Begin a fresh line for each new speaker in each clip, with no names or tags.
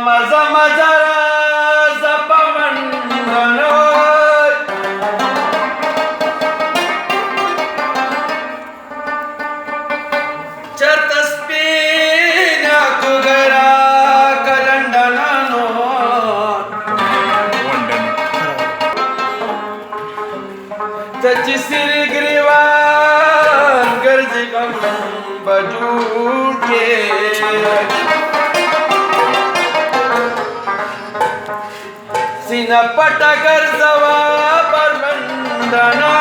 مزه مزه راځه په منډه چرته سپینه کوږه راکه لنډنانو ته چې سرې ګریوان ګرځې غم به جوړ کړې سینه پټه ګرځوه بربنډانه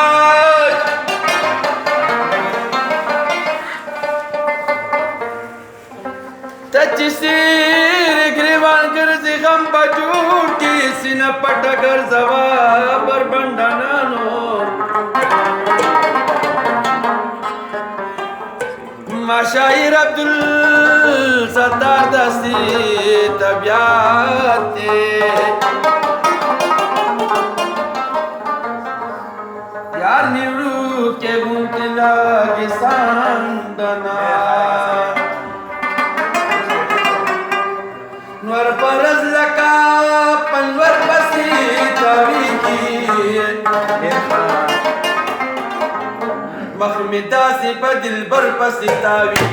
ته چې سرې ګریوان ګرځې غم به جوړ کړې سینه پټه ګرځوه بربنډانانو ما شاعر عبدالستار دستی طبیعت دی یار نیورو کے ممکن لگی ساندنا نور پرز لکا پنور بسی تاوی کی مخمی داسی پا دل بر پسی تاوی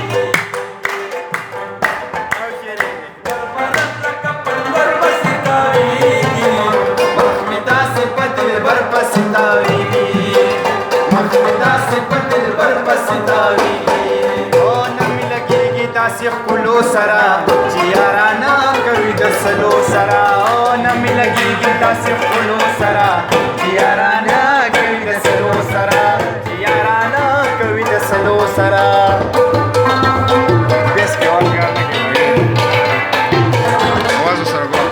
مخمی داسی پا دل بر پسی تاوی مخمی داسی پا دل بر پسی تاوی
او نمی لگی گی داسی خلو سرا چیارانا کوي د سلو سرا او نمی لگی گی داسی خلو سرا چیارانا کوي د سلو سرا چیارانا کوي د سلو سرا بیس کې اور کار نه کوي आवाज سره ګور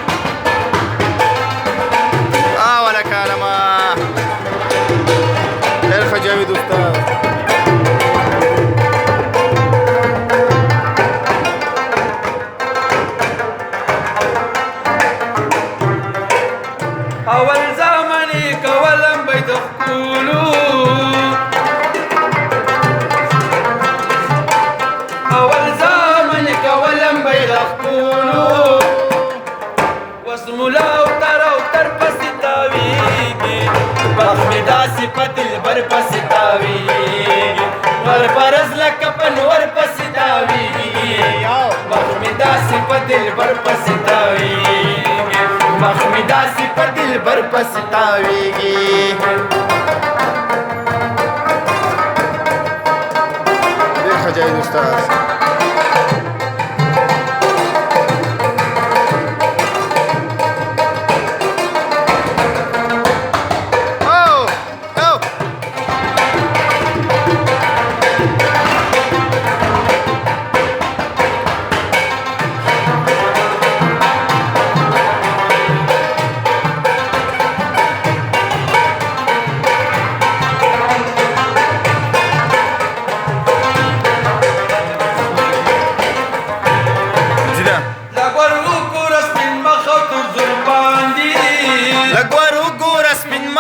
ولا کلمه ډېر ښه جاوید استاد
اول زمانی کولم بید خکولو اول زمانی کولم بید خکولو واسمولا اوتر پسی تاویگی بخمی داسی پا دل بر پسی تاویگی ور پرز لکپن ور پسی تاویگی بخمی داسی پا دل بر پسی تاویگی مخمی داسی پا دل بر پسی تاویگی
ډېر ښه جاوید استاد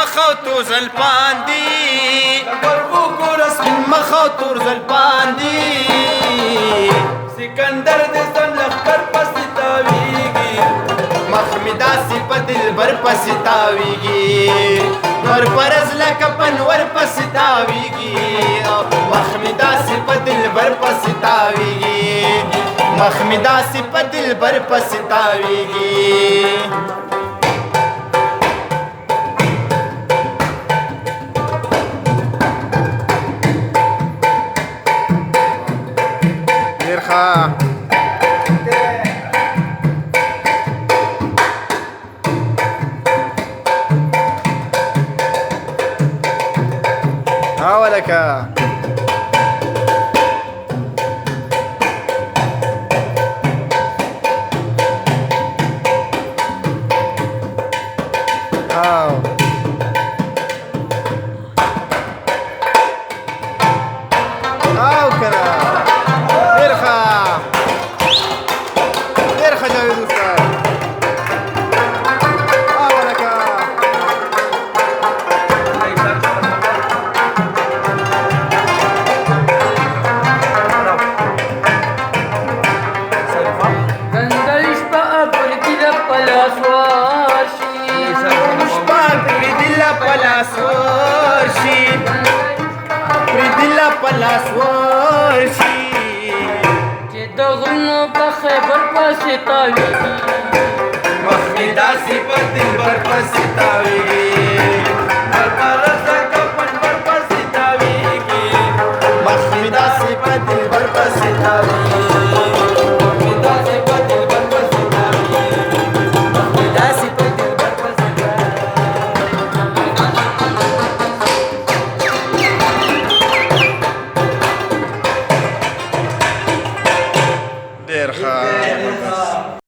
مخاطر زلپاندی مخاطر زلپاندی سکندر دستن لخکر پسی تاویگی مخمی داسی پا دل بر پسی تاویگی ور پرز لکپن ور پسی تاویگی مخمی داسی پا دل بر پسی تاویگی مخمی داسی پا دل بر پسی تاویگی
ولك
لاس ورشي
چې د غرونو په خیبر پسې تاویږي
مخ مې داسې په دلبر پسې تاویږي